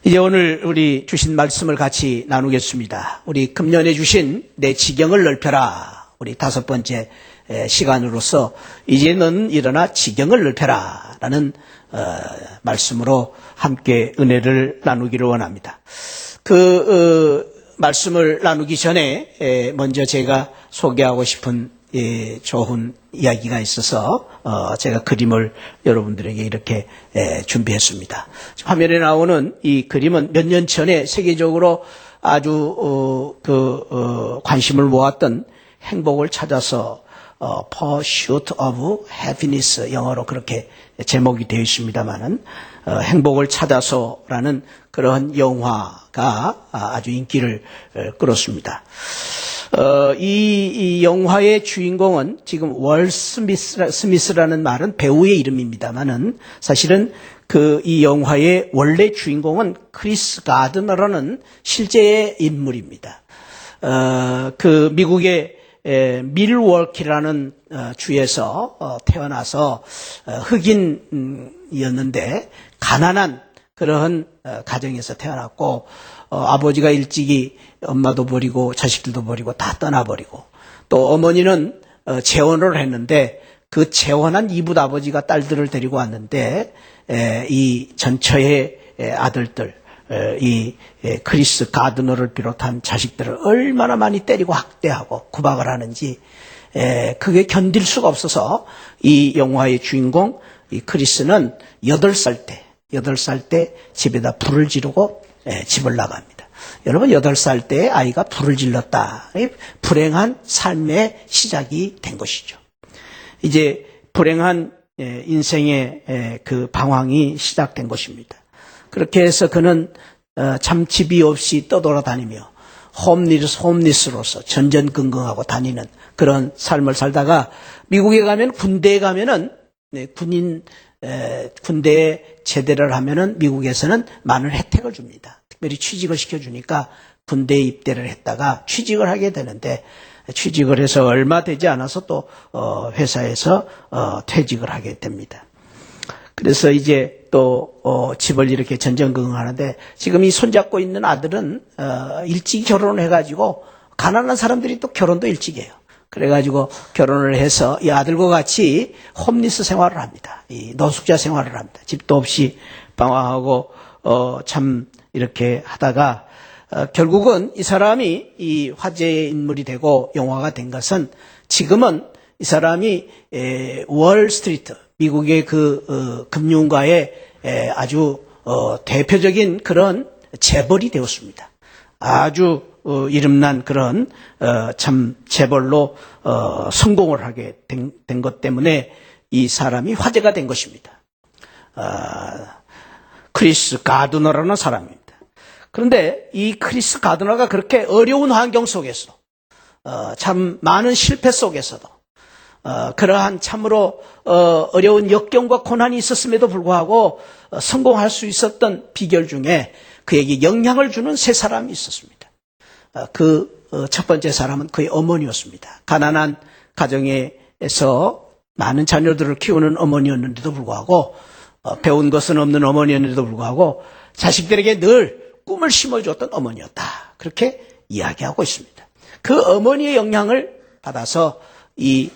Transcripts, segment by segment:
이제 오늘 우리 주신 말씀을 같이 나누겠습니다. 우리 금년에 주신 내 지경을 넓혀라. 우리 5번째 시간으로서 이제는 일어나 지경을 넓혀라 라는 말씀으로 함께 은혜를 나누기를 원합니다. 말씀을 나누기 전에 먼저 제가 소개하고 싶은 좋은 이야기가 있어서 제가 그림을 여러분들에게 이렇게 준비했습니다. 화면에 나오는 이 그림은 몇 년 전에 세계적으로 아주 관심을 모았던 행복을 찾아서 Pursuit of Happiness, 영어로 그렇게 제목이 되어 있습니다만은 행복을 찾아서라는 그런 영화가 아주 인기를 끌었습니다. 이 영화의 주인공은 지금 월 스미스라는 말은 배우의 이름입니다만은 사실은 이 영화의 원래 주인공은 크리스 가드너라는 실제의 인물입니다. 미국의 밀워키라는 주에서 태어나서 흑인이었는데 가난한 그러한 가정에서 태어났고 아버지가 일찍이 엄마도 버리고 자식들도 버리고 다 떠나버리고 또 어머니는 재혼을 했는데 그 재혼한 이웃 아버지가 딸들을 데리고 왔는데 이 전처의 아들들 이 크리스 가드너를 비롯한 자식들을 얼마나 많이 때리고 학대하고 구박을 하는지 그게 견딜 수가 없어서 이 영화의 주인공 이 크리스는 8살 때 집에다 불을 지르고 집을 나갑니다. 여러분 8살 때 아이가 불을 질렀다. 불행한 삶의 시작이 된 것이죠. 이제 불행한 인생의 그 방황이 시작된 것입니다. 그렇게 해서 그는 참 집이 없이 떠돌아다니며 홈리스로서 전전긍긍하고 다니는 그런 삶을 살다가 미국에 가면 군대에 가면은 군대에 제대를 하면은 미국에서는 많은 혜택을 줍니다. 특별히 취직을 시켜주니까 군대에 입대를 했다가 취직을 하게 되는데 취직을 해서 얼마 되지 않아서 또 회사에서 퇴직을 하게 됩니다. 그래서 이제 또 집을 이렇게 전전긍긍하는데 지금 이 손잡고 있는 아들은 일찍 결혼을 해가지고 가난한 사람들이 또 결혼도 일찍 해요. 그래가지고 결혼을 해서 이 아들과 같이 홈리스 생활을 합니다. 이 노숙자 생활을 합니다. 집도 없이 방황하고 참 이렇게 하다가 결국은 이 사람이 이 화제의 인물이 되고 영화가 된 것은 지금은 이 사람이 월스트리트 미국의 금융가의 아주 대표적인 그런 재벌이 되었습니다. 아주 이름난 그런 참 재벌로 성공을 하게 된 것 때문에 이 사람이 화제가 된 것입니다. 크리스 가드너라는 사람입니다. 그런데 이 크리스 가드너가 그렇게 어려운 환경 속에서 참 많은 실패 속에서도 그러한 참으로 어려운 역경과 고난이 있었음에도 불구하고 성공할 수 있었던 비결 중에 그에게 영향을 주는 3사람이 있었습니다. 첫 번째 사람은 그의 어머니였습니다. 가난한 가정에서 많은 자녀들을 키우는 어머니였는데도 불구하고 배운 것은 없는 어머니였는데도 불구하고 자식들에게 늘 꿈을 심어주었던 어머니였다. 그렇게 이야기하고 있습니다. 그 어머니의 영향을 받아서 이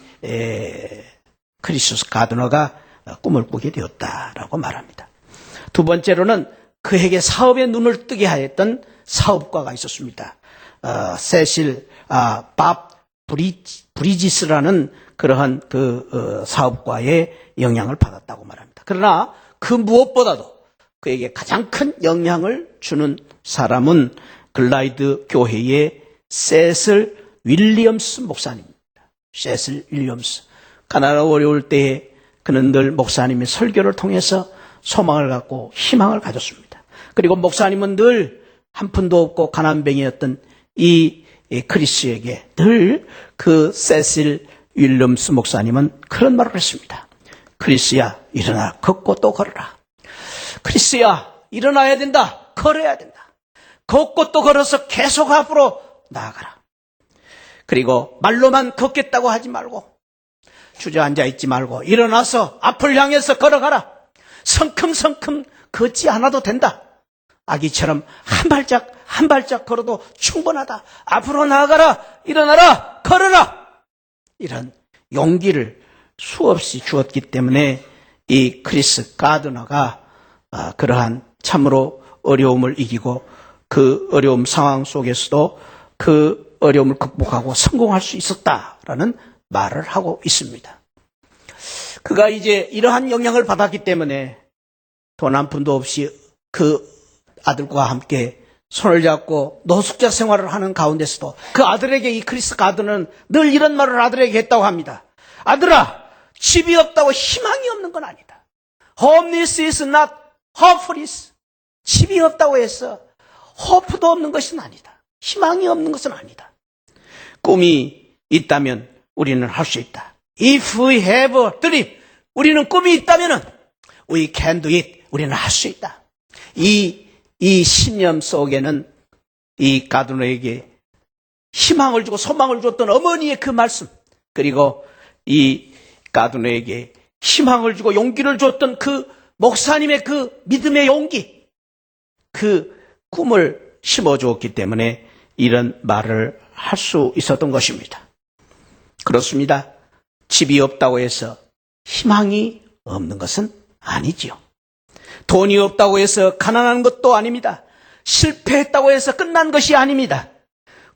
크리스 가드너가 꿈을 꾸게 되었다라고 말합니다. 두 번째로는 그에게 사업에 눈을 뜨게 하였던 사업가가 있었습니다. 밥 브리지스라는 그러한 사업가의 영향을 받았다고 말합니다. 그러나 그 무엇보다도 그에게 가장 큰 영향을 주는 사람은 글라이드 교회의 세슬 윌리엄스 목사님입니다. 세슬 윌리엄스. 가난하고 어려울 때에 그는 늘 목사님의 설교를 통해서 소망을 갖고 희망을 가졌습니다. 그리고 목사님은 늘 한 푼도 없고 가난뱅이였던 이 크리스에게 늘 그 세슬 윌리엄스 목사님은 그런 말을 했습니다. 크리스야, 일어나 걷고 또 걸어라. 크리스야, 일어나야 된다. 걸어야 된다. 걷고 또 걸어서 계속 앞으로 나아가라. 그리고 말로만 걷겠다고 하지 말고 주저앉아 있지 말고 일어나서 앞을 향해서 걸어가라. 성큼성큼 걷지 않아도 된다. 아기처럼 한 발짝 걸어도 충분하다. 앞으로 나아가라. 일어나라. 걸어라. 이런 용기를 수없이 주었기 때문에 이 크리스 가드너가 그러한 참으로 어려움을 이기고 그 어려움 상황 속에서도 그 어려움을 극복하고 성공할 수 있었다라는 말을 하고 있습니다. 그가 이제 이러한 영향을 받았기 때문에 돈 한 푼도 없이 그 아들과 함께 손을 잡고 노숙자 생활을 하는 가운데서도 그 아들에게 이 크리스 가드는 늘 이런 말을 아들에게 했다고 합니다. 아들아, 집이 없다고 희망이 없는 건 아니다. Homeless is not hopeless. 집이 없다고 해서 호프도 없는 것은 아니다. 희망이 없는 것은 아니다. 꿈이 있다면 우리는 할 수 있다. If we have a dream, 우리는 꿈이 있다면 we can do it. 우리는 할 수 있다. 이 신념 속에는 이 가드너에게 희망을 주고 소망을 줬던 어머니의 그 말씀, 그리고 이 가드너에게 희망을 주고 용기를 줬던 그 목사님의 그 믿음의 용기, 그 꿈을 심어주었기 때문에 이런 말을 할 수 있었던 것입니다. 그렇습니다. 집이 없다고 해서 희망이 없는 것은 아니지요. 돈이 없다고 해서 가난한 것도 아닙니다. 실패했다고 해서 끝난 것이 아닙니다.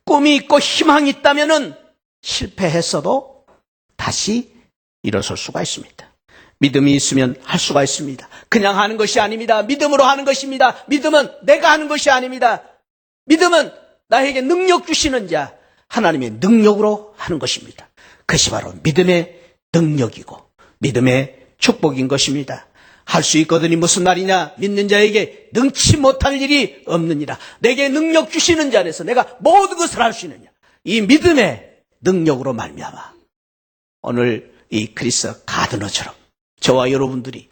꿈이 있고 희망이 있다면 실패했어도 다시 일어설 수가 있습니다. 믿음이 있으면 할 수가 있습니다. 그냥 하는 것이 아닙니다. 믿음으로 하는 것입니다. 믿음은 내가 하는 것이 아닙니다. 믿음은 나에게 능력 주시는 자, 하나님의 능력으로 하는 것입니다. 그것이 바로 믿음의 능력이고 믿음의 축복인 것입니다. 할 수 있거든이 무슨 말이냐? 믿는 자에게 능치 못할 일이 없느니라. 내게 능력 주시는 자 안에서 내가 모든 것을 할 수 있느냐. 이 믿음의 능력으로 말미암아 오늘 이 크리스 가드너처럼 저와 여러분들이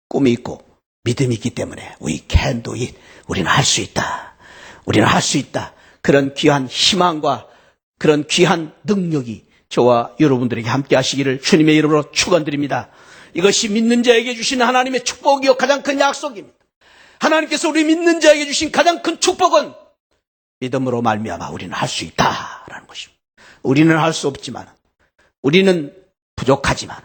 꿈이 있고 믿음이 있기 때문에 we can do it. 우리는 할 수 있다. 우리는 할 수 있다. 그런 귀한 희망과 그런 귀한 능력이 저와 여러분들에게 함께 하시기를 주님의 이름으로 축원드립니다. 이것이 믿는 자에게 주시는 하나님의 축복이요 가장 큰 약속입니다. 하나님께서 우리 믿는 자에게 주신 가장 큰 축복은 믿음으로 말미암아 우리는 할 수 있다라는 것입니다. 우리는 할 수 없지만, 우리는 부족하지만,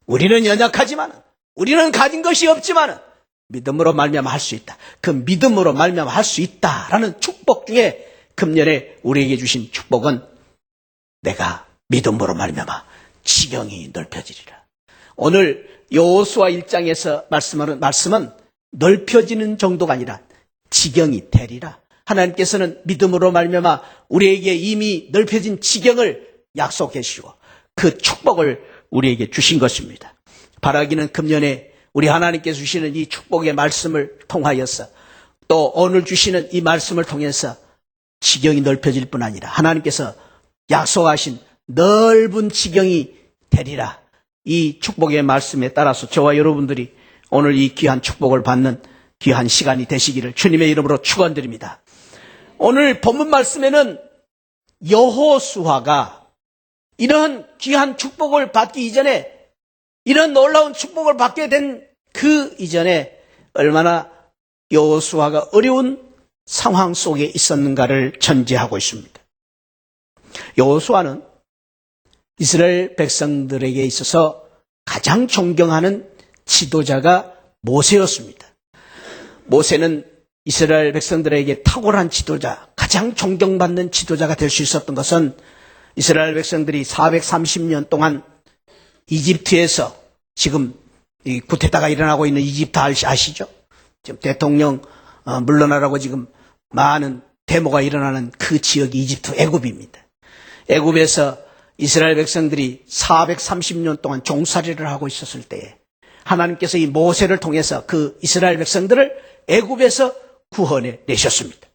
우리는 연약하지만, 우리는 가진 것이 없지만 믿음으로 말미암아 할 수 있다. 그 믿음으로 말미암아 할 수 있다라는 축복 중에 금년에 우리에게 주신 축복은 내가 믿음으로 말미암아 지경이 넓혀지리라. 오늘 여호수아 1장에서 말씀하는 말씀은 넓혀지는 정도가 아니라 지경이 되리라. 하나님께서는 믿음으로 말미암아 우리에게 이미 넓혀진 지경을 약속해 주시고 그 축복을 우리에게 주신 것입니다. 바라기는 금년에 우리 하나님께서 주시는 이 축복의 말씀을 통하여서 또 오늘 주시는 이 말씀을 통해서 지경이 넓혀질 뿐 아니라 하나님께서 약속하신 넓은 지경이 되리라. 이 축복의 말씀에 따라서 저와 여러분들이 오늘 이 귀한 축복을 받는 귀한 시간이 되시기를 주님의 이름으로 축원드립니다. 오늘 본문 말씀에는 여호수아가 이런 귀한 축복을 받기 이전에, 이런 놀라운 축복을 받게 된 그 이전에 얼마나 여호수아가 어려운 상황 속에 있었는가를 전제하고 있습니다. 여호수아는 이스라엘 백성들에게 있어서 가장 존경하는 지도자가 모세였습니다. 모세는 이스라엘 백성들에게 탁월한 지도자, 가장 존경받는 지도자가 될 수 있었던 것은 이스라엘 백성들이 430년 동안 이집트에서 지금 이 쿠데타가 일어나고 있는 이집트 아시죠? 지금 대통령 물러나라고 지금 많은 데모가 일어나는 그 지역이 이집트 애굽입니다. 애굽에서 이스라엘 백성들이 430년 동안 종살이를 하고 있었을 때에 하나님께서 이 모세를 통해서 그 이스라엘 백성들을 애굽에서 구원해 내셨습니다.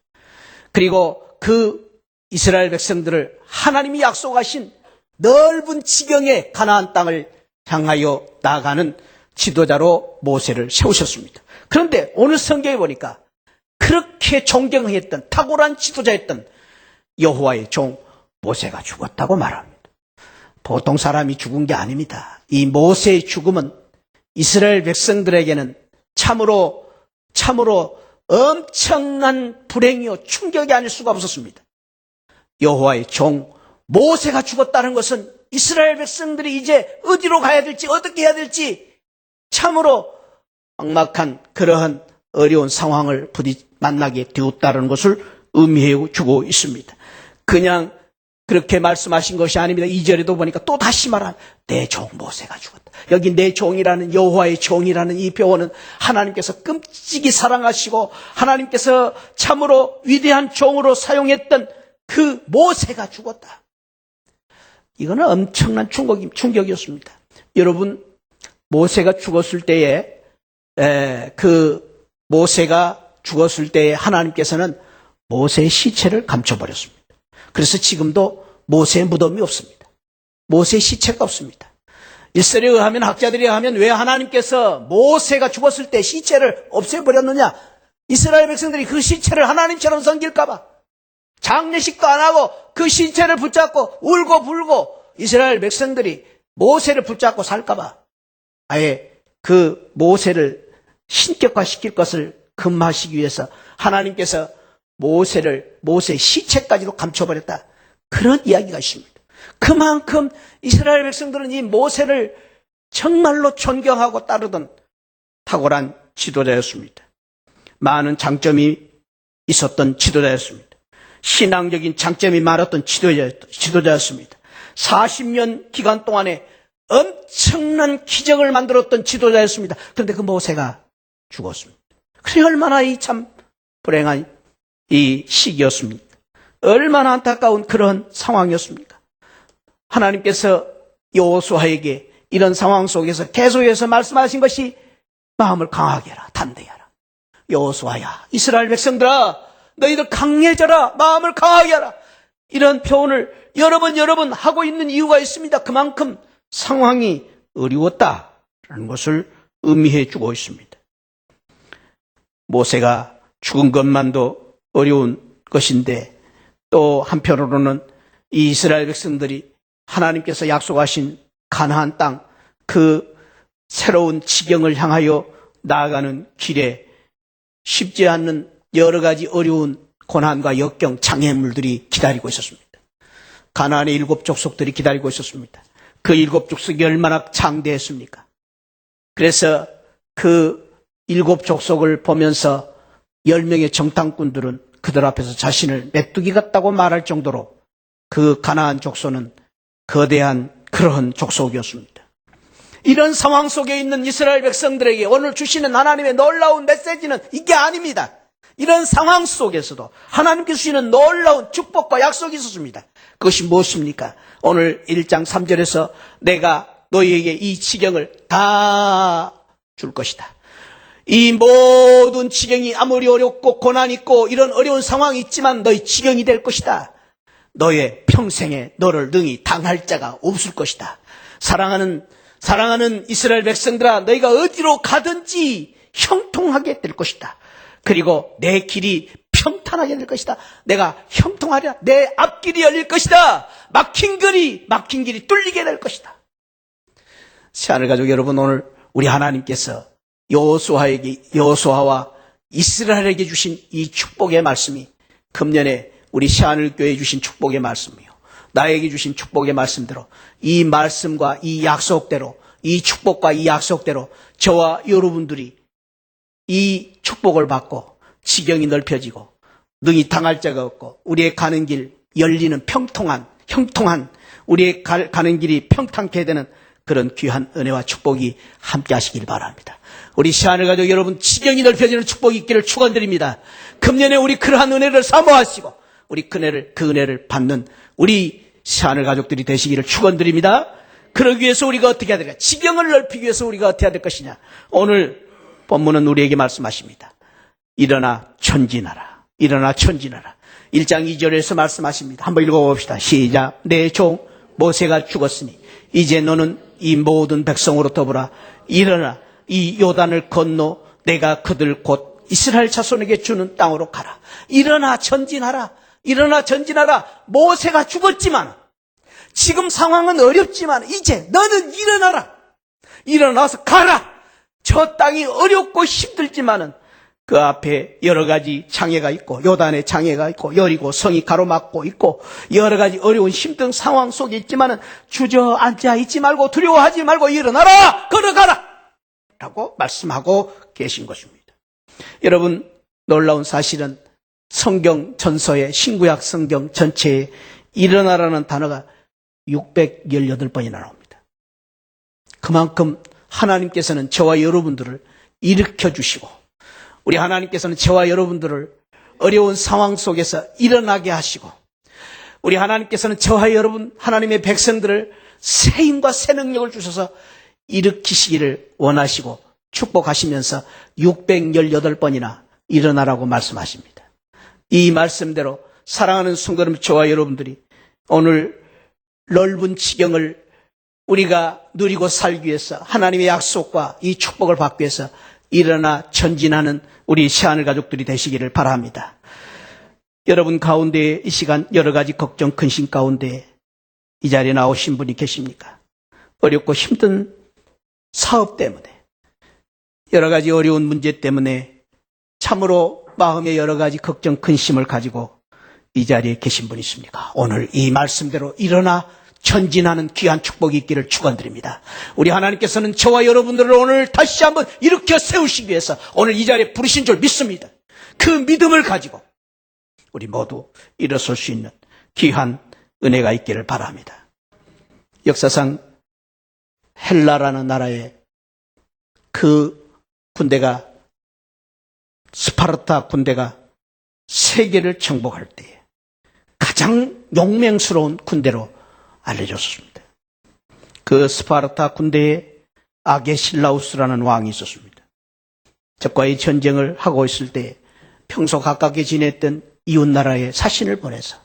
그리고 그 이스라엘 백성들을 하나님이 약속하신 넓은 지경의 가나안 땅을 향하여 나아가는 지도자로 모세를 세우셨습니다. 그런데 오늘 성경에 보니까 그렇게 존경했던 탁월한 지도자였던 여호와의 종 모세가 죽었다고 말합니다. 보통 사람이 죽은 게 아닙니다. 이 모세의 죽음은 이스라엘 백성들에게는 참으로 엄청난 불행이요 충격이 아닐 수가 없었습니다. 여호와의 종 모세가 죽었다는 것은 이스라엘 백성들이 이제 어디로 가야 될지 어떻게 해야 될지 참으로 막막한 그러한 어려운 상황을 만나게 되었다는 것을 의미해 주고 있습니다. 그냥 그렇게 말씀하신 것이 아닙니다. 2절에도 보니까 또 다시 말한 내 종 모세가 죽었다. 여기 내 종이라는 여호와의 종이라는 이 표현은 하나님께서 끔찍이 사랑하시고 하나님께서 참으로 위대한 종으로 사용했던 그 모세가 죽었다. 이거는 엄청난 충격이었습니다. 여러분, 모세가 죽었을 때에 모세가 죽었을 때에 하나님께서는 모세의 시체를 감춰버렸습니다. 그래서 지금도 모세의 무덤이 없습니다. 모세의 시체가 없습니다. 일설에 의하면, 학자들에 의하면 왜 하나님께서 모세가 죽었을 때 시체를 없애버렸느냐? 이스라엘 백성들이 그 시체를 하나님처럼 섬길까 봐 장례식도 안 하고 그 시체를 붙잡고 울고 불고 이스라엘 백성들이 모세를 붙잡고 살까 봐 아예 그 모세를 신격화시킬 것을 금하시기 위해서 하나님께서 모세의 시체까지도 감춰버렸다. 그런 이야기가 있습니다. 그만큼 이스라엘 백성들은 이 모세를 정말로 존경하고 따르던 탁월한 지도자였습니다. 많은 장점이 있었던 지도자였습니다. 신앙적인 장점이 많았던 지도자였습니다. 40년 기간 동안에 엄청난 기적을 만들었던 지도자였습니다. 그런데 그 모세가 죽었습니다. 그래 얼마나 이 참 불행한 이 시기였습니까? 얼마나 안타까운 그런 상황이었습니까? 하나님께서 여호수아에게 이런 상황 속에서 계속해서 말씀하신 것이 마음을 강하게 하라, 담대히 하라. 여호수아야, 이스라엘 백성들아, 너희들 강해져라, 마음을 강하게 하라. 이런 표현을 여러 번 하고 있는 이유가 있습니다. 그만큼 상황이 어려웠다라는 것을 의미해 주고 있습니다. 모세가 죽은 것만도 어려운 것인데 또 한편으로는 이 이스라엘 백성들이 하나님께서 약속하신 가나안 땅 그 새로운 지경을 향하여 나아가는 길에 쉽지 않는 여러 가지 어려운 고난과 역경, 장애물들이 기다리고 있었습니다. 가나안의 7 족속들이 기다리고 있었습니다. 그 7 족속이 얼마나 장대했습니까? 그래서 그 7 족속을 보면서 10명의 정탐꾼들은 그들 앞에서 자신을 메뚜기 같다고 말할 정도로 그 가나안 족속은 거대한 그러한 족속이었습니다. 이런 상황 속에 있는 이스라엘 백성들에게 오늘 주시는 하나님의 놀라운 메시지는 이게 아닙니다. 이런 상황 속에서도 하나님께서 주시는 놀라운 축복과 약속이 있었습니다. 그것이 무엇입니까? 오늘 1장 3절에서 내가 너희에게 이 지경을 다 줄 것이다. 이 모든 지경이 아무리 어렵고 고난 있고 이런 어려운 상황이 있지만 너희 지경이 될 것이다. 너의 평생에 너를 능히 당할 자가 없을 것이다. 사랑하는 이스라엘 백성들아, 너희가 어디로 가든지 형통하게 될 것이다. 그리고 내 길이 평탄하게 될 것이다. 내가 형통하리라. 내 앞길이 열릴 것이다. 막힌 길이 뚫리게 될 것이다. 새하늘 가족 여러분, 오늘 우리 하나님께서 여호수아와 이스라엘에게 주신 이 축복의 말씀이 금년에 우리 새하늘 교회에 주신 축복의 말씀이요, 나에게 주신 축복의 말씀대로 이 말씀과 이 약속대로, 이 축복과 이 약속대로 저와 여러분들이 이 축복을 받고 지경이 넓혀지고 능히 당할 자가 없고 우리의 가는 길 열리는 형통한 우리의 가는 길이 평탄케 되는 그런 귀한 은혜와 축복이 함께 하시길 바랍니다. 우리 새하늘 가족 여러분, 지경이 넓혀지는 축복이 있기를 축원드립니다. 금년에 우리 그러한 은혜를 사모하시고 우리 그 은혜를 받는 우리 새하늘 가족들이 되시기를 축원드립니다. 그러기 위해서 우리가 어떻게 해야 될까? 지경을 넓히기 위해서 우리가 어떻게 해야 될 것이냐? 오늘 본문은 우리에게 말씀하십니다. 일어나 천진하라. 일어나 천진하라. 1장 2절에서 말씀하십니다. 한번 읽어봅시다. 시작. 내 종 모세가 죽었으니 이제 너는 이 모든 백성으로 더불어 일어나 이 요단을 건너 내가 그들 곧 이스라엘 자손에게 주는 땅으로 가라. 일어나 전진하라. 일어나 전진하라. 모세가 죽었지만 지금 상황은 어렵지만 이제 너는 일어나라. 일어나서 가라. 저 땅이 어렵고 힘들지만은 그 앞에 여러 가지 장애가 있고 요단의 장애가 있고 여리고 성이 가로막고 있고 여러 가지 어려운 힘든 상황 속에 있지만은 주저앉아 있지 말고 두려워하지 말고 일어나라 걸어가라 라고 말씀하고 계신 것입니다. 여러분, 놀라운 사실은 성경 전서의 신구약 성경 전체에 일어나라는 단어가 618번이나 나옵니다. 그만큼 하나님께서는 저와 여러분들을 일으켜 주시고 우리 하나님께서는 저와 여러분들을 어려운 상황 속에서 일어나게 하시고 우리 하나님께서는 저와 여러분 하나님의 백성들을 새 힘과 새 능력을 주셔서 일으키시기를 원하시고 축복하시면서 618번이나 일어나라고 말씀하십니다. 이 말씀대로 사랑하는 성도 여러분, 저와 여러분들이 오늘 넓은 지경을 우리가 누리고 살기 위해서 하나님의 약속과 이 축복을 받기 위해서 일어나 전진하는 우리 새하늘 가족들이 되시기를 바랍니다. 여러분 가운데 이 시간 여러 가지 걱정 근심 가운데 이 자리에 나오신 분이 계십니까? 어렵고 힘든 사업 때문에 여러 가지 어려운 문제 때문에 참으로 마음에 여러 가지 걱정 근심을 가지고 이 자리에 계신 분이 있습니까? 오늘 이 말씀대로 일어나 전진하는 귀한 축복이 있기를 축원드립니다. 우리 하나님께서는 저와 여러분들을 오늘 다시 한번 일으켜 세우시기 위해서 오늘 이 자리에 부르신 줄 믿습니다. 그 믿음을 가지고 우리 모두 일어설 수 있는 귀한 은혜가 있기를 바랍니다. 역사상 헬라라는 나라의 그 군대가 스파르타 군대가 세계를 정복할 때에 가장 용맹스러운 군대로 알려졌습니다. 그 스파르타 군대에 아게실라우스라는 왕이 있었습니다. 적과의 전쟁을 하고 있을 때 평소 가깝게 지냈던 이웃나라에 사신을 보내서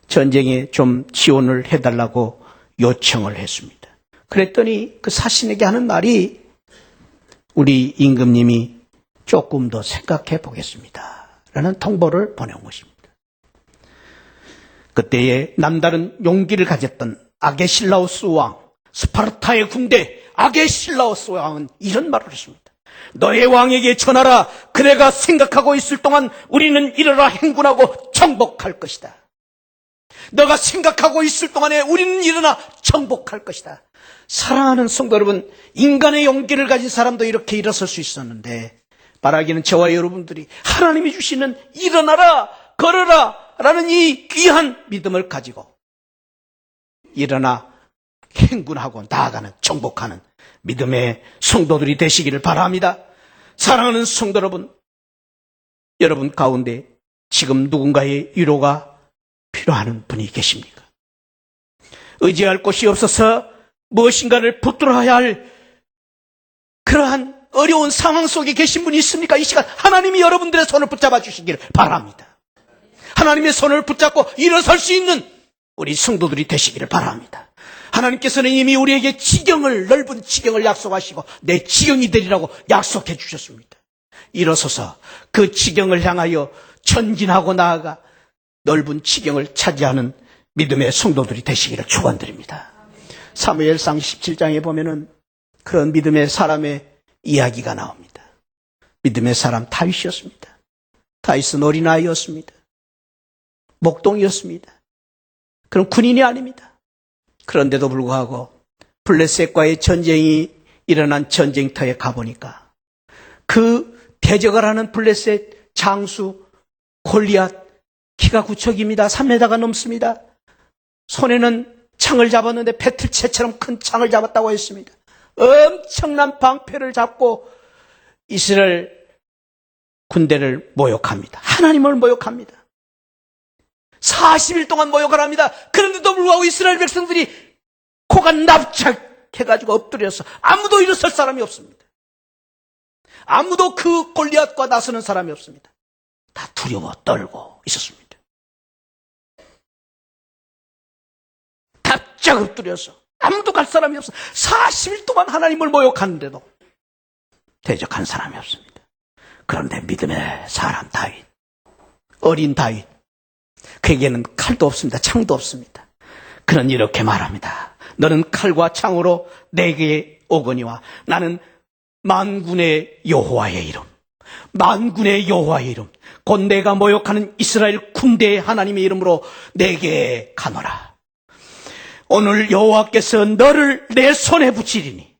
전쟁에 좀 지원을 해달라고 요청을 했습니다. 그랬더니 그 사신에게 하는 말이 우리 임금님이 조금 더 생각해 보겠습니다 라는 통보를 보내온 것입니다. 그때에 남다른 용기를 가졌던 아게실라우스 왕, 스파르타의 군대 아게실라우스 왕은 이런 말을 했습니다. 너의 왕에게 전하라. 그대가 생각하고 있을 동안 우리는 일어나 행군하고 정복할 것이다. 너가 생각하고 있을 동안에 우리는 일어나 정복할 것이다. 사랑하는 성도 여러분, 인간의 용기를 가진 사람도 이렇게 일어설 수 있었는데 바라기는 저와 여러분들이 하나님이 주시는 일어나라, 걸어라 라는 이 귀한 믿음을 가지고 일어나 행군하고 나아가는 정복하는 믿음의 성도들이 되시기를 바랍니다. 사랑하는 성도 여러분, 여러분 가운데 지금 누군가의 위로가 필요한 분이 계십니까? 의지할 곳이 없어서 무엇인가를 붙들어야 할 그러한 어려운 상황 속에 계신 분이 있습니까? 이 시간 하나님이 여러분들의 손을 붙잡아 주시기를 바랍니다. 하나님의 손을 붙잡고 일어설 수 있는 우리 성도들이 되시기를 바랍니다. 하나님께서는 이미 우리에게 지경을, 넓은 지경을 약속하시고 내 지경이 되리라고 약속해 주셨습니다. 일어서서 그 지경을 향하여 전진하고 나아가 넓은 지경을 차지하는 믿음의 성도들이 되시기를 축원드립니다. 사무엘상 17장에 보면은 그런 믿음의 사람의 이야기가 나옵니다. 믿음의 사람 다윗이었습니다. 다윗은 어린아이였습니다. 목동이었습니다. 그런 군인이 아닙니다. 그런데도 불구하고 블레셋과의 전쟁이 일어난 전쟁터에 가보니까 그 대적을 하는 블레셋 장수 골리앗 키가 9척입니다. 3m가 넘습니다. 손에는 창을 잡았는데 배틀채처럼 큰 창을 잡았다고 했습니다. 엄청난 방패를 잡고 이스라엘 군대를 모욕합니다. 하나님을 모욕합니다. 40일 동안 모욕을 합니다. 그런데도 불구하고 이스라엘 백성들이 코가 납작해가지고 엎드려서 아무도 일어설 사람이 없습니다. 아무도 그 골리앗과 나서는 사람이 없습니다. 다 두려워 떨고 있었습니다. 납작 엎드려서 아무도 갈 사람이 없어. 40일 동안 하나님을 모욕하는데도 대적한 사람이 없습니다. 그런데 믿음의 사람 다윗, 어린 다윗, 그에게는 칼도 없습니다. 창도 없습니다. 그는 이렇게 말합니다. 너는 칼과 창으로 내게 오거니와 나는 만군의 여호와의 이름, 만군의 여호와의 이름, 곧 내가 모욕하는 이스라엘 군대의 하나님의 이름으로 내게 가노라. 오늘 여호와께서 너를 내 손에 붙이리니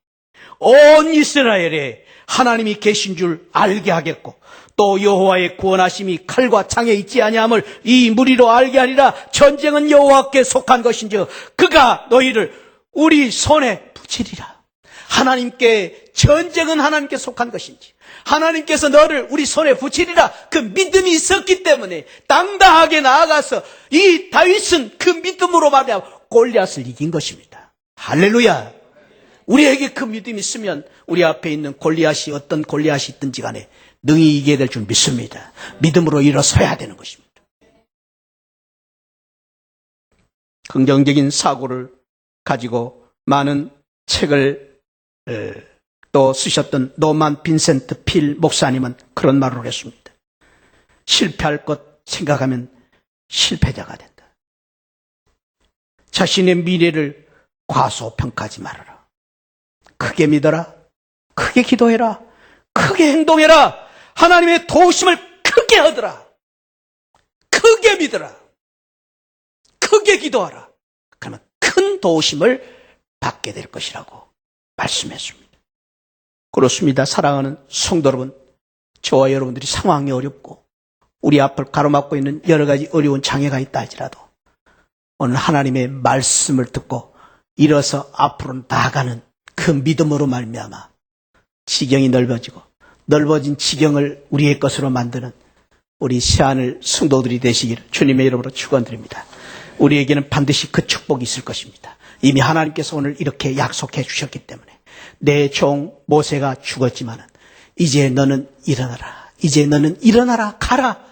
온 이스라엘에 하나님이 계신 줄 알게 하겠고, 또 여호와의 구원하심이 칼과 창에 있지 아니함을 이 무리로 알게 하리라. 전쟁은 여호와께 속한 것인즉 그가 너희를 우리 손에 붙이리라. 하나님께, 전쟁은 하나님께 속한 것인지 하나님께서 너를 우리 손에 붙이리라. 그 믿음이 있었기 때문에 당당하게 나아가서 이 다윗은 그 믿음으로 말미암아 골리앗을 이긴 것입니다. 할렐루야. 우리에게 그 믿음이 있으면 우리 앞에 있는 골리앗이, 어떤 골리앗이 있든지 간에 능히 이기게 될 줄 믿습니다. 믿음으로 일어서야 되는 것입니다. 긍정적인 사고를 가지고 많은 책을 또 쓰셨던 노만 빈센트 필 목사님은 그런 말을 했습니다. 실패할 것 생각하면 실패자가 된다. 자신의 미래를 과소평가하지 말아라. 크게 믿어라. 크게 기도해라. 크게 행동해라. 하나님의 도우심을 크게 얻으라. 크게 믿어라. 크게 기도하라. 그러면 큰 도우심을 받게 될 것이라고 말씀했습니다. 그렇습니다. 사랑하는 성도 여러분, 저와 여러분들이 상황이 어렵고 우리 앞을 가로막고 있는 여러 가지 어려운 장애가 있다 할지라도 오늘 하나님의 말씀을 듣고 일어서 앞으로 나아가는 그 믿음으로 말미암아 지경이 넓어지고 넓어진 지경을 우리의 것으로 만드는 우리 새하늘 성도들이 되시기를 주님의 이름으로 축원드립니다. 우리에게는 반드시 그 축복이 있을 것입니다. 이미 하나님께서 오늘 이렇게 약속해 주셨기 때문에 내 종 모세가 죽었지만은 이제 너는 일어나라. 이제 너는 일어나라. 가라.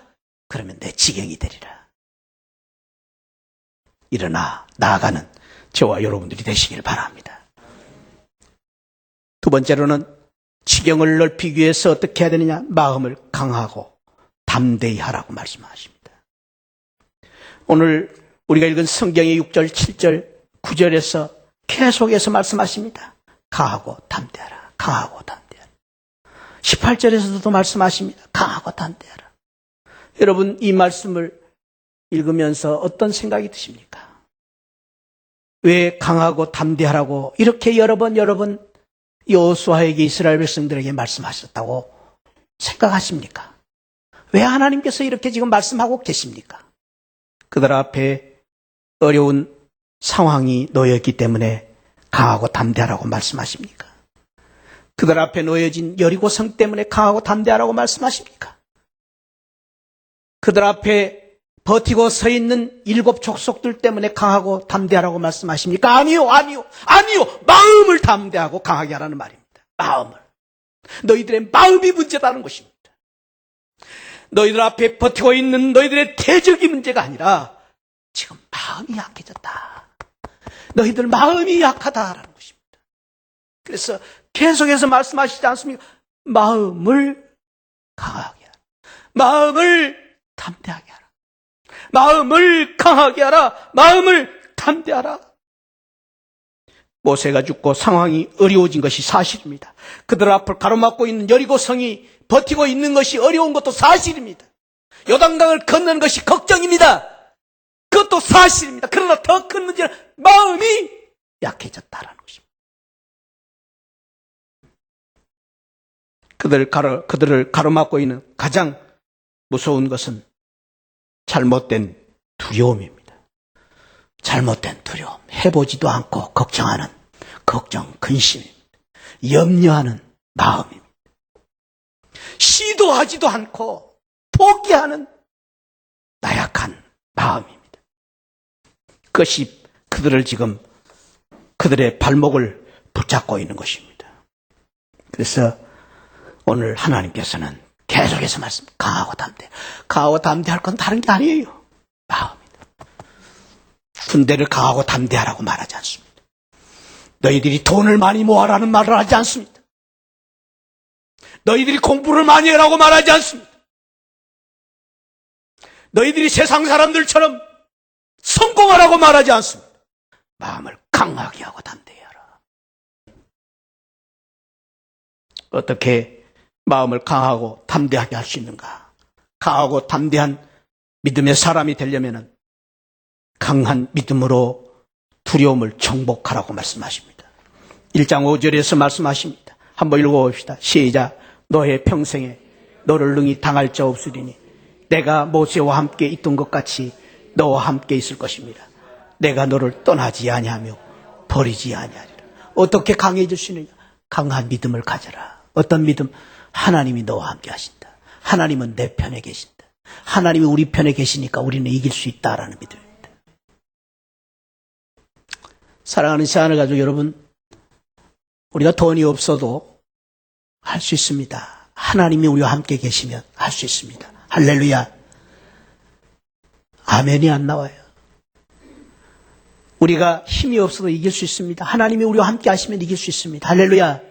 그러면 내 지경이 되리라. 일어나 나아가는 저와 여러분들이 되시길 바랍니다. 두 번째로는 지경을 넓히기 위해서 어떻게 해야 되느냐? 마음을 강하고 담대히 하라고 말씀하십니다. 오늘 우리가 읽은 성경의 6절, 7절, 9절에서 계속해서 말씀하십니다. 강하고 담대하라. 강하고 담대하라. 18절에서도 말씀하십니다. 강하고 담대하라. 여러분, 이 말씀을 읽으면서 어떤 생각이 드십니까? 왜 강하고 담대하라고 이렇게 여러 번 여호수아에게 이스라엘 백성들에게 말씀하셨다고 생각하십니까? 왜 하나님께서 이렇게 지금 말씀하고 계십니까? 그들 앞에 어려운 상황이 놓여있기 때문에 강하고 담대하라고 말씀하십니까? 그들 앞에 놓여진 여리고성 때문에 강하고 담대하라고 말씀하십니까? 그들 앞에 버티고 서 있는 7 족속들 때문에 강하고 담대하라고 말씀하십니까? 아니요. 마음을 담대하고 강하게 하라는 말입니다. 마음을. 너희들의 마음이 문제라는 것입니다. 너희들 앞에 버티고 있는 너희들의 대적이 문제가 아니라 지금 마음이 약해졌다. 너희들 마음이 약하다라는 것입니다. 그래서 계속해서 말씀하시지 않습니까? 마음을 강하게 하라. 마음을 담대하게 하라. 마음을 강하게 하라. 마음을 담대하라. 모세가 죽고 상황이 어려워진 것이 사실입니다. 그들 앞을 가로막고 있는 여리고성이 버티고 있는 것이 어려운 것도 사실입니다. 요단강을 건너는 것이 걱정입니다. 그것도 사실입니다. 그러나 더 큰 문제는 마음이 약해졌다라는 것입니다. 그들을 가로막고 있는 가장 무서운 것은 잘못된 두려움입니다. 잘못된 두려움. 해보지도 않고 걱정하는 걱정, 근심입니다. 염려하는 마음입니다. 시도하지도 않고 포기하는 나약한 마음입니다. 그것이 그들을 지금 그들의 발목을 붙잡고 있는 것입니다. 그래서 오늘 하나님께서는 계속해서 말씀, 강하고 담대. 강하고 담대할 건 다른 게 아니에요. 마음입니다. 군대를 강하고 담대하라고 말하지 않습니다. 너희들이 돈을 많이 모아라는 말을 하지 않습니다. 너희들이 공부를 많이 해라고 말하지 않습니다. 너희들이 세상 사람들처럼 성공하라고 말하지 않습니다. 마음을 강하게 하고 담대히 하라. 어떻게 마음을 강하고 담대하게 할 수 있는가? 강하고 담대한 믿음의 사람이 되려면 강한 믿음으로 두려움을 정복하라고 말씀하십니다. 1장 5절에서 말씀하십니다. 한번 읽어봅시다. 시작. 너의 평생에 너를 능히 당할 자 없으리니 내가 모세와 함께 있던 것 같이 너와 함께 있을 것입니다. 내가 너를 떠나지 아니하며 버리지 아니하리라. 어떻게 강해질 수 있느냐? 강한 믿음을 가져라. 어떤 믿음? 하나님이 너와 함께 하신다. 하나님은 내 편에 계신다. 하나님이 우리 편에 계시니까 우리는 이길 수 있다라는 믿음입니다. 사랑하는 시간을 가지고 여러분, 우리가 돈이 없어도 할 수 있습니다. 하나님이 우리와 함께 계시면 할 수 있습니다. 할렐루야. 아멘이 안 나와요. 우리가 힘이 없어도 이길 수 있습니다. 하나님이 우리와 함께 하시면 이길 수 있습니다. 할렐루야.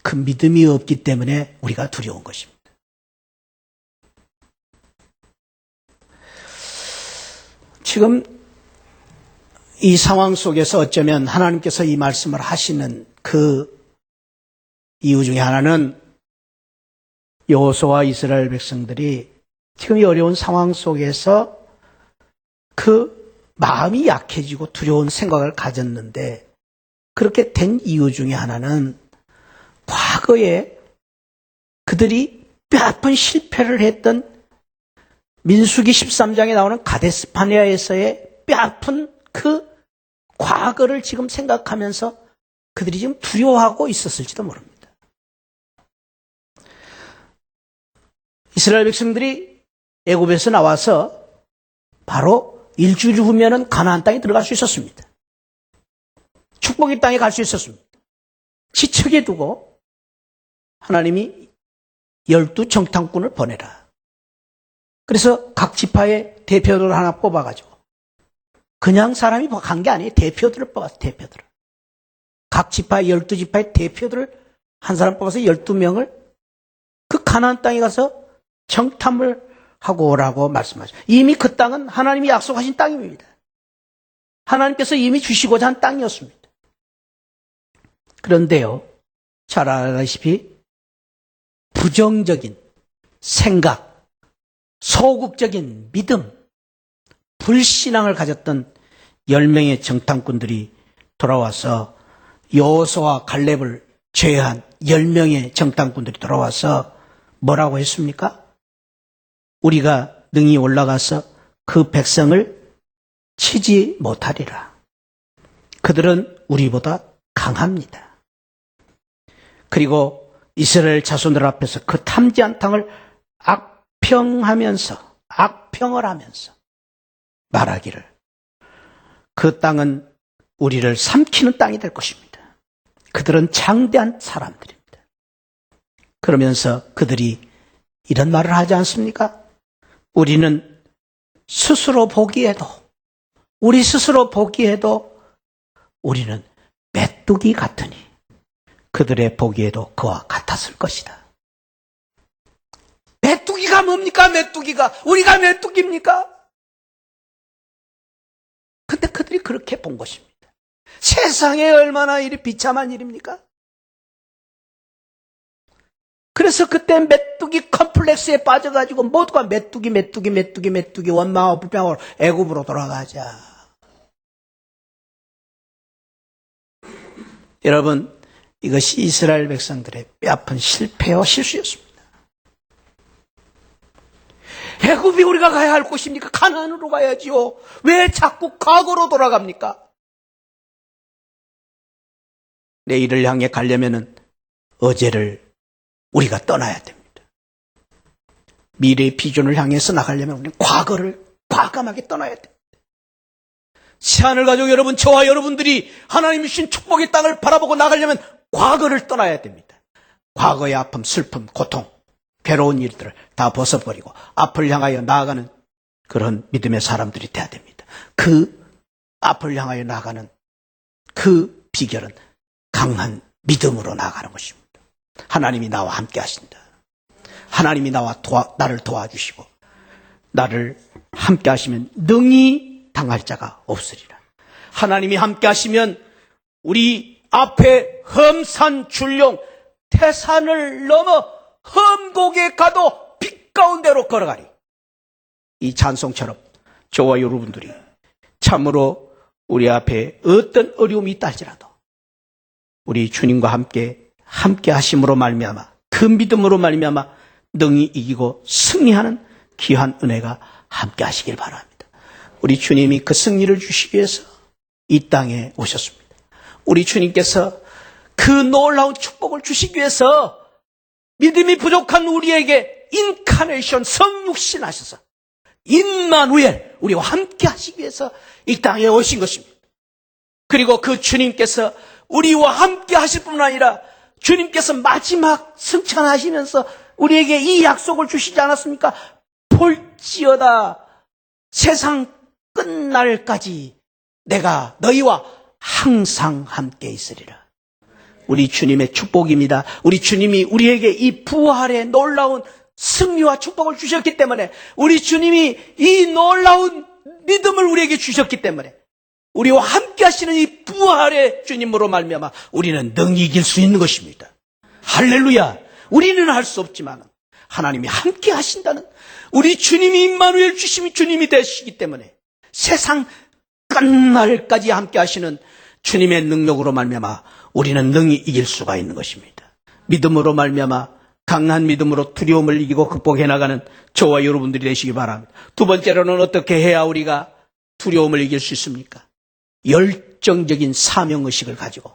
그 믿음이 없기 때문에 우리가 두려운 것입니다. 지금 이 상황 속에서 어쩌면 하나님께서 이 말씀을 하시는 그 이유 중에 하나는 여호수아와 이스라엘 백성들이 지금 이 어려운 상황 속에서 그 마음이 약해지고 두려운 생각을 가졌는데 그렇게 된 이유 중에 하나는 과거에 그들이 뼈아픈 실패를 했던 민수기 13장에 나오는 가데스바네아에서의 뼈아픈 그 과거를 지금 생각하면서 그들이 지금 두려워하고 있었을지도 모릅니다. 이스라엘 백성들이 애굽에서 나와서 바로 일주일 후면은 가나안 땅에 들어갈 수 있었습니다. 축복의 땅에 갈 수 있었습니다. 지척에 두고 하나님이 12 정탐꾼을 보내라. 그래서 각 지파의 대표들을 하나 뽑아가지고 그냥 사람이 간 게 아니에요. 대표들을 뽑았어요. 대표들을. 각 지파 12지파의 대표들을 한 사람 뽑아서 12명을 그 가나안 땅에 가서 정탐을 하고 오라고 말씀하죠. 이미 그 땅은 하나님이 약속하신 땅입니다. 하나님께서 이미 주시고자 한 땅이었습니다. 그런데요, 잘 알다시피 부정적인 생각, 소극적인 믿음, 불신앙을 가졌던 10명의 정탐꾼들이 돌아와서 여호수아와 갈렙을 제외한 10명의 정탐꾼들이 돌아와서 뭐라고 했습니까? 우리가 능히 올라가서 그 백성을 치지 못하리라. 그들은 우리보다 강합니다. 그리고 이스라엘 자손들 앞에서 그 탐지한 땅을 악평을 하면서 말하기를 그 땅은 우리를 삼키는 땅이 될 것입니다. 그들은 장대한 사람들입니다. 그러면서 그들이 이런 말을 하지 않습니까? 우리는 스스로 보기에도 우리는 메뚜기 같으니 그들의 보기에도 그와 같았을 것이다. 메뚜기가 뭡니까? 우리가 메뚜기입니까? 근데 그들이 그렇게 본 것입니다. 세상에 얼마나 일이 비참한 일입니까? 그래서 그때 메뚜기 컴플렉스에 빠져가지고 모두가 메뚜기 원망하고 불평하고 애굽으로 돌아가자. 여러분, 이것이 이스라엘 백성들의 뼈아픈 실패와 실수였습니다. 애굽이 우리가 가야 할 곳입니까? 가나안으로 가야지요. 왜 자꾸 과거로 돌아갑니까? 내일을 향해 가려면은 어제를 우리가 떠나야 됩니다. 미래의 비전을 향해서 나가려면 우리는 과거를 과감하게 떠나야 됩니다. 시간을 가지고 여러분, 저와 여러분들이 하나님이 주신 축복의 땅을 바라보고 나가려면 과거를 떠나야 됩니다. 과거의 아픔, 슬픔, 고통, 괴로운 일들을 다 벗어버리고 앞을 향하여 나아가는 그런 믿음의 사람들이 돼야 됩니다. 그 앞을 향하여 나아가는 그 비결은 강한 믿음으로 나아가는 것입니다. 하나님이 나와 함께 하신다. 하나님이 나를 도와주시고 나를 함께 하시면 능히 당할 자가 없으리라. 하나님이 함께 하시면 우리 앞에 험산 줄용 태산을 넘어 험곡에 가도 빛 가운데로 걸어가리. 이 찬송처럼 저와 여러분들이 참으로 우리 앞에 어떤 어려움이 있다 할지라도 우리 주님과 함께 하심으로 말미암아 그 믿음으로 말미암아 능히 이기고 승리하는 귀한 은혜가 함께 하시길 바랍니다. 우리 주님이 그 승리를 주시기 위해서 이 땅에 오셨습니다. 우리 주님께서 그 놀라운 축복을 주시기 위해서 믿음이 부족한 우리에게 인카네이션 성육신 하셔서 임마누엘 우리와 함께 하시기 위해서 이 땅에 오신 것입니다. 그리고 그 주님께서 우리와 함께 하실 뿐만 아니라 주님께서 마지막 승천하시면서 우리에게 이 약속을 주시지 않았습니까? 볼지어다 세상 끝날까지 내가 너희와 항상 함께 있으리라. 우리 주님의 축복입니다. 우리 주님이 우리에게 이 부활의 놀라운 승리와 축복을 주셨기 때문에 우리 주님이 이 놀라운 믿음을 우리에게 주셨기 때문에 우리와 함께 하시는 이 부활의 주님으로 말미암아 우리는 능히 이길 수 있는 것입니다. 할렐루야. 우리는 할 수 없지만 하나님이 함께 하신다는 우리 주님이 임마누엘 주심이 주님이 되시기 때문에 세상 끝날까지 함께 하시는 주님의 능력으로 말미암아 우리는 능히 이길 수가 있는 것입니다. 믿음으로 말미암아 강한 믿음으로 두려움을 이기고 극복해 나가는 저와 여러분들이 되시기 바랍니다. 두 번째로는 어떻게 해야 우리가 두려움을 이길 수 있습니까? 열정적인 사명의식을 가지고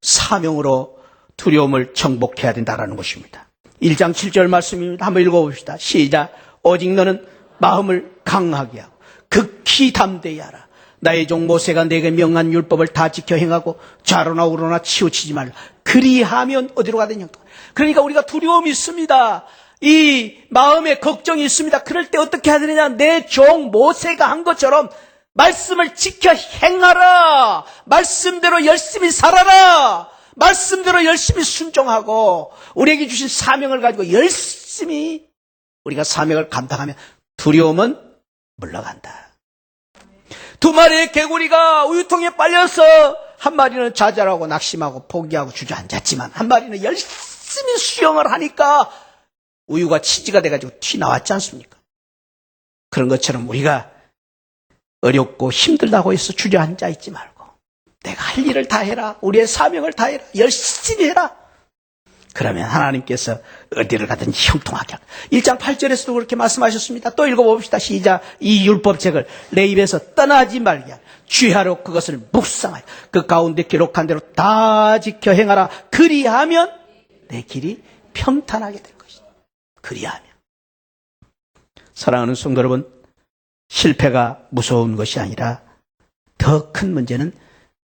사명으로 두려움을 정복해야 된다는 것입니다. 1장 7절 말씀입니다. 한번 읽어봅시다. 시작. 오직 너는 마음을 강하게 하고 극히 담대히 하라. 나의 종 모세가 내게 명한 율법을 다 지켜 행하고 좌로나 우로나 치우치지 말라. 그리하면 어디로 가느냐. 그러니까 우리가 두려움이 있습니다. 이 마음에 걱정이 있습니다. 그럴 때 어떻게 해야 되느냐. 내 종 모세가 한 것처럼 말씀을 지켜 행하라. 말씀대로 열심히 살아라. 말씀대로 열심히 순종하고 우리에게 주신 사명을 가지고 열심히 우리가 사명을 감당하면 두려움은 물러간다. 두 마리의 개구리가 우유통에 빨려서 한 마리는 좌절하고 낙심하고 포기하고 주저앉았지만 한 마리는 열심히 수영을 하니까 우유가 치즈가 돼가지고 튀나왔지 않습니까? 그런 것처럼 우리가 어렵고 힘들다고 해서 주저앉아 있지 말고 내가 할 일을 다 해라. 우리의 사명을 다 해라. 열심히 해라. 그러면 하나님께서 어디를 가든지 형통하게 합니다. 1장 8절에서도 그렇게 말씀하셨습니다. 또 읽어봅시다. 시작. 이 율법책을 내 입에서 떠나지 말게 하라. 주야로 그것을 묵상하여 그 가운데 기록한 대로 다 지켜 행하라. 그리하면 내 길이 평탄하게 될 것이다. 그리하면. 사랑하는 성도 여러분, 실패가 무서운 것이 아니라 더 큰 문제는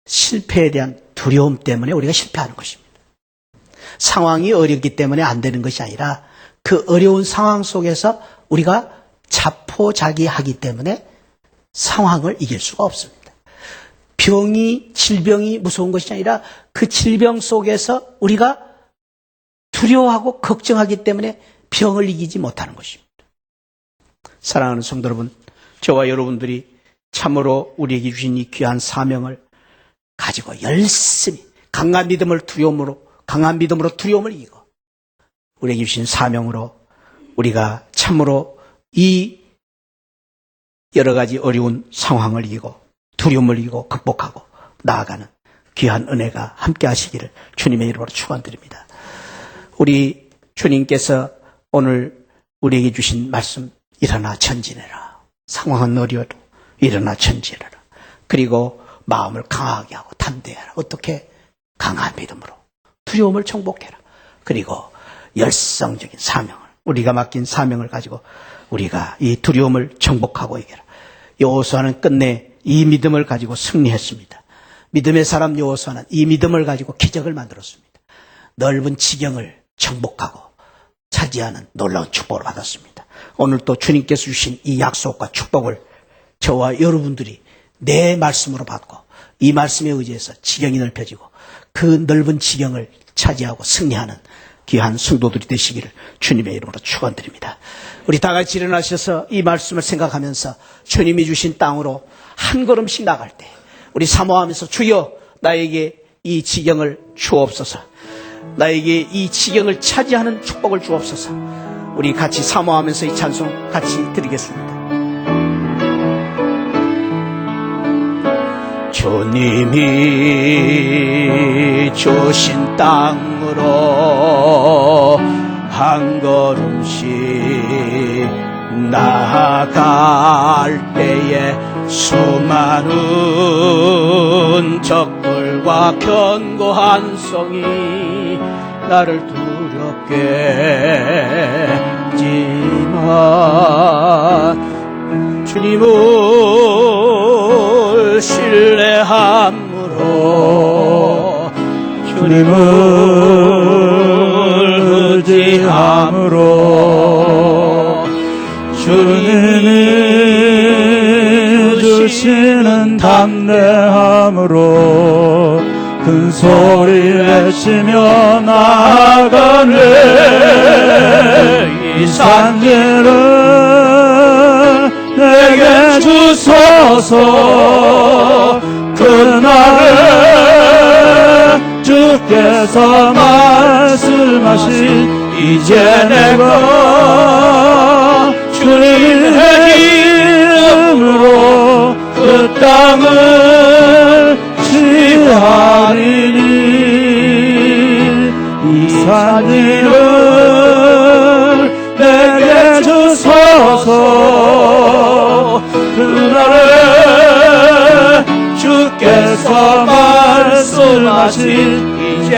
실패에 대한 두려움 때문에 우리가 실패하는 것입니다. 상황이 어렵기 때문에 안 되는 것이 아니라 그 어려운 상황 속에서 우리가 자포자기하기 때문에 상황을 이길 수가 없습니다. 질병이 무서운 것이 아니라 그 질병 속에서 우리가 두려워하고 걱정하기 때문에 병을 이기지 못하는 것입니다. 사랑하는 성도 여러분, 저와 여러분들이 참으로 우리에게 주신 이 귀한 사명을 가지고 열심히 강한 믿음으로 두려움을 이기고 우리에게 주신 사명으로 우리가 참으로 이 여러 가지 어려운 상황을 이기고 두려움을 이기고 극복하고 나아가는 귀한 은혜가 함께 하시기를 주님의 이름으로 축원드립니다. 우리 주님께서 오늘 우리에게 주신 말씀, 일어나 전진해라. 상황은 어려워도 일어나 전진해라. 그리고 마음을 강하게 하고 담대해라. 어떻게? 강한 믿음으로 두려움을 정복해라. 그리고 열성적인 사명을, 우리가 맡긴 사명을 가지고 우리가 이 두려움을 정복하고 이겨라. 여호수아는 끝내 이 믿음을 가지고 승리했습니다. 믿음의 사람 여호수아는 이 믿음을 가지고 기적을 만들었습니다. 넓은 지경을 정복하고 차지하는 놀라운 축복을 받았습니다. 오늘 또 주님께서 주신 이 약속과 축복을 저와 여러분들이 내 말씀으로 받고 이 말씀에 의지해서 지경이 넓혀지고 그 넓은 지경을 차지하고 승리하는 귀한 성도들이 되시기를 주님의 이름으로 축원드립니다. 우리 다 같이 일어나셔서 이 말씀을 생각하면서 주님이 주신 땅으로 한 걸음씩 나갈 때 우리 사모하면서 주여 나에게 이 지경을 주옵소서. 나에게 이 지경을 차지하는 축복을 주옵소서. 우리 같이 사모하면서 이 찬송 같이 드리겠습니다. 주님이 주신 땅으로 한 걸음씩 나아갈 때에 수많은 적들과 견고한 성이 나를 두렵게 했지만 주님을 신뢰함으로 주님을 의지함으로 주님이 주시는 담대함으로 큰 소리 외치며 나아가네. 이 산지를 내게 주소서. 그날에 주께서 말씀하신 이제 내가 주님의 힘으로 그 땅을 취하리니. 이 산지를 내게 주소서. 그날에 주께서 말씀하신 이제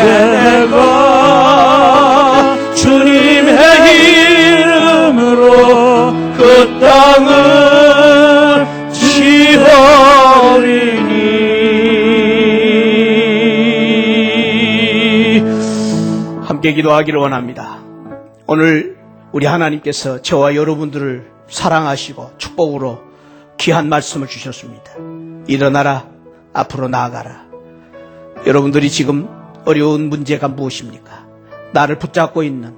내가 주님의 이름으로 그 땅을 취하리니. 함께 기도하기를 원합니다. 오늘 우리 하나님께서 저와 여러분들을 사랑하시고 축복으로 귀한 말씀을 주셨습니다. 일어나라, 앞으로 나아가라. 여러분들이 지금 어려운 문제가 무엇입니까? 나를 붙잡고 있는,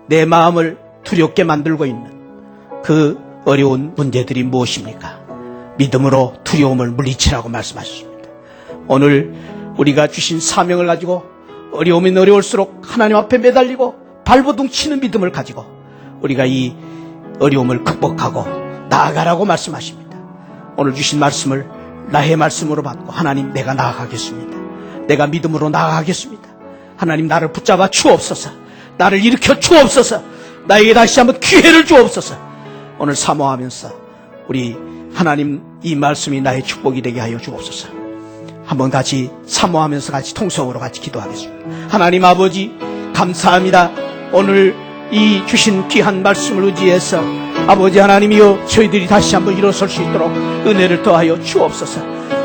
내 마음을 두렵게 만들고 있는 그 어려운 문제들이 무엇입니까? 믿음으로 두려움을 물리치라고 말씀하셨습니다. 오늘 우리가 주신 사명을 가지고 어려우면 어려울수록 하나님 앞에 매달리고 발버둥 치는 믿음을 가지고 우리가 이 어려움을 극복하고 나아가라고 말씀하십니다. 오늘 주신 말씀을 나의 말씀으로 받고 하나님, 내가 나아가겠습니다. 내가 믿음으로 나아가겠습니다. 하나님, 나를 붙잡아 주옵소서. 나를 일으켜 주옵소서. 나에게 다시 한번 기회를 주옵소서. 오늘 사모하면서 우리 하나님, 이 말씀이 나의 축복이 되게 하여 주옵소서. 한번 같이 사모하면서 같이 통성으로 같이 기도하겠습니다. 하나님 아버지, 감사합니다. 오늘 이 주신 귀한 말씀을 의지해서 아버지 하나님이여, 저희들이 다시 한번 일어설 수 있도록 은혜를 더하여 주옵소서.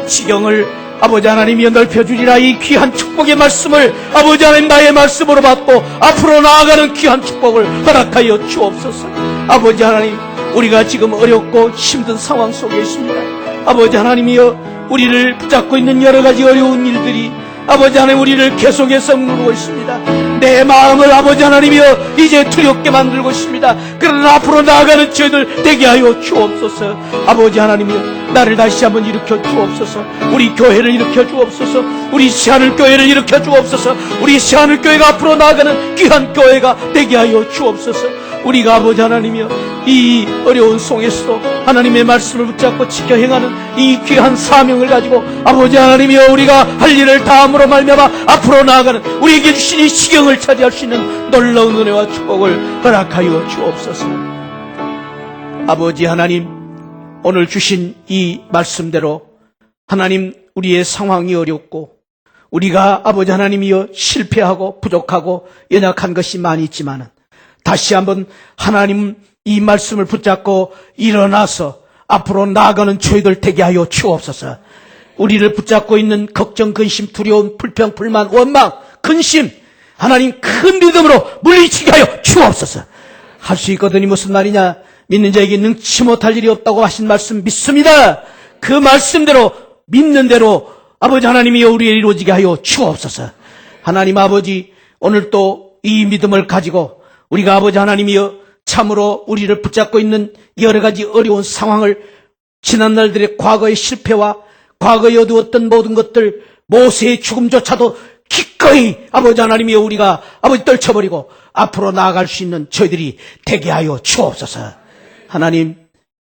지경을 아버지 하나님이여 넓혀주리라. 이 귀한 축복의 말씀을 아버지 하나님 나의 말씀으로 받고 앞으로 나아가는 귀한 축복을 허락하여 주옵소서. 아버지 하나님, 우리가 지금 어렵고 힘든 상황 속에 있습니다. 아버지 하나님이여, 우리를 붙잡고 있는 여러 가지 어려운 일들이 아버지 하나님 우리를 계속해서 누르고 있습니다. 내 마음을 아버지 하나님이여 이제 두렵게 만들고 있습니다. 그러나 앞으로 나아가는 저희들 되게 하여 주옵소서. 아버지 하나님이여, 나를 다시 한번 일으켜 주옵소서. 우리 교회를 일으켜 주옵소서. 우리 시하늘 교회를 일으켜 주옵소서. 우리 시하늘 교회가 앞으로 나아가는 귀한 교회가 되게 하여 주옵소서. 우리가 아버지 하나님이여 이 어려운 속에서도 하나님의 말씀을 붙잡고 지켜 행하는 이 귀한 사명을 가지고 아버지 하나님이여 우리가 할 일을 다함으로 말미암아 앞으로 나아가는 우리에게 주신 이 시경을 차지할 수 있는 놀라운 은혜와 축복을 허락하여 주옵소서. 아버지 하나님, 오늘 주신 이 말씀대로 하나님, 우리의 상황이 어렵고 우리가 아버지 하나님이여 실패하고 부족하고 연약한 것이 많이 있지만은 다시 한번 하나님 이 말씀을 붙잡고 일어나서 앞으로 나아가는 저희들 되게 하여 주옵소서. 우리를 붙잡고 있는 걱정, 근심, 두려움, 불평, 불만, 원망, 근심, 하나님 큰 믿음으로 물리치게 하여 주옵소서. 할 수 있거든이 무슨 말이냐? 믿는 자에게 능치 못할 일이 없다고 하신 말씀 믿습니다. 그 말씀대로 믿는 대로 아버지 하나님이여 우리의 이루어지게 하여 주옵소서. 하나님 아버지, 오늘 또 이 믿음을 가지고 우리가 아버지 하나님이여 참으로 우리를 붙잡고 있는 여러 가지 어려운 상황을 지난날들의 과거의 실패와 과거에 어두웠던 모든 것들, 모세의 죽음조차도 기꺼이 아버지 하나님이여 우리가 아버지 떨쳐버리고 앞으로 나아갈 수 있는 저희들이 되게 하여 주옵소서. 하나님,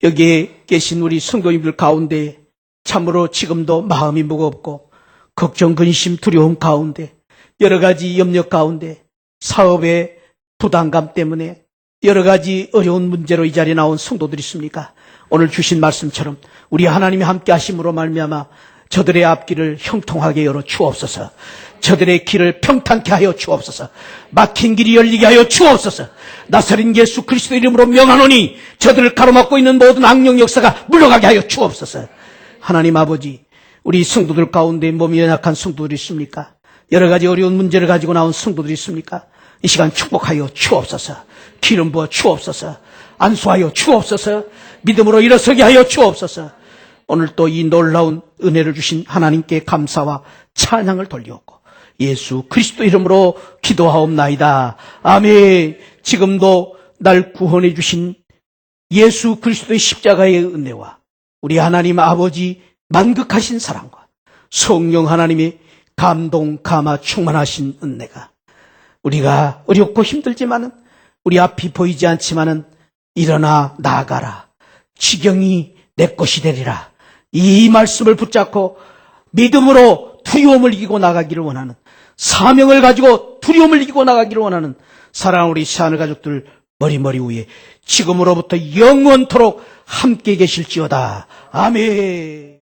여기에 계신 우리 성도님들 가운데 참으로 지금도 마음이 무겁고 걱정, 근심, 두려움 가운데 여러 가지 염려 가운데 사업의 부담감 때문에 여러 가지 어려운 문제로 이 자리에 나온 성도들이 있습니까? 오늘 주신 말씀처럼 우리 하나님이 함께 하심으로 말미암아 저들의 앞길을 형통하게 열어 주옵소서. 저들의 길을 평탄케 하여 주옵소서. 막힌 길이 열리게 하여 주옵소서. 나사렛 예수 그리스도 이름으로 명하노니 저들을 가로막고 있는 모든 악령 역사가 물러가게 하여 주옵소서. 하나님 아버지, 우리 성도들 가운데 몸이 연약한 성도들이 있습니까? 여러 가지 어려운 문제를 가지고 나온 성도들이 있습니까? 이 시간 축복하여 주옵소서. 기름 부어 주옵소서. 안수하여 주옵소서. 믿음으로 일어서게 하여 주옵소서. 오늘 또 이 놀라운 은혜를 주신 하나님께 감사와 찬양을 돌리옵고 예수 그리스도 이름으로 기도하옵나이다. 아멘. 지금도 날 구원해 주신 예수 그리스도의 십자가의 은혜와 우리 하나님 아버지 만극하신 사랑과 성령 하나님의 감동 감화 충만하신 은혜가 우리가 어렵고 힘들지만은 우리 앞이 보이지 않지만은 일어나 나아가라. 지경이 내 것이 되리라. 이 말씀을 붙잡고 믿음으로 두려움을 이기고 나가기를 원하는, 사명을 가지고 두려움을 이기고 나가기를 원하는 사랑하는 우리 새하늘 가족들 머리 위에 지금으로부터 영원토록 함께 계실지어다. 아멘.